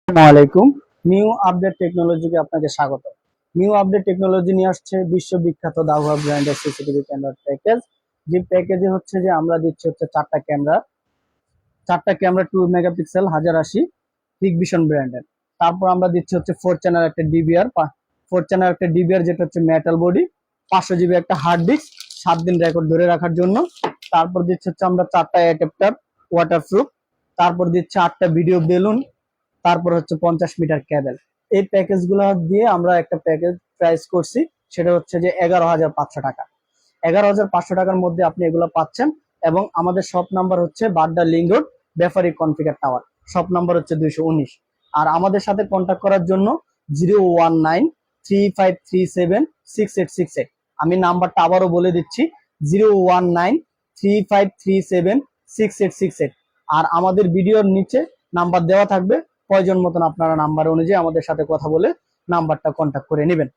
আসসালামু আলাইকুম। New update টেকনোলজিকে আপনাকে স্বাগত। নিউ আপডেট টেকনোলজি নিয়ে আসছে বিশ্ববিখ্যাত দাওয়া ব্র্যান্ডের সিসিটিভি ক্যামেরার প্যাকেজ। যে প্যাকেজে হচ্ছে যে আমরা দিচ্ছি হচ্ছে চারটা ক্যামেরা 2 মেগাপিক্সেল 1080 হিগভিশন ব্র্যান্ডের। তারপর আমরা দিচ্ছি হচ্ছে 4 চ্যানেল একটা ডিবিআর যেটা হচ্ছে মেটাল বডি, 500 জিবি একটা হার্ড ডিস্ক, 7 দিন রেকর্ড ধরে রাখার জন্য। তারপর দিচ্ছি হচ্ছে আমরা 4টা অ্যাডাপ্টার ওয়াটারপ্রুফ। তারপর দিচ্ছি 8টা ভিডিও বেলুন। তারপর হচ্ছে 50 মিটার ক্যাবেল। এই প্যাকেজগুলো দিয়ে আমরা একটা প্যাকেজ প্রাইস করছি, সেটা হচ্ছে যে 11,500 টাকা। 11,500 টাকার মধ্যে আপনি এগুলো পাচ্ছেন। এবং আমাদের শপ নাম্বার হচ্ছে বাড্ডা লিংক রোড, ব্যাপারী কনফিগার টাওয়ার। শপ নাম্বার হচ্ছে 219। আর আমাদের সাথে কন্ট্যাক্ট করার জন্য 01935376868। আমি নাম্বারটা আবারও বলে দিচ্ছি, 01935376868। আর আমাদের ভিডিওর নিচে নাম্বার দেওয়া থাকবে, প্রয়োজন মতন আপনারা নাম্বার অনুযায়ী আমাদের সাথে কথা বলে নাম্বারটা কন্ট্যাক্ট করে নেবেন।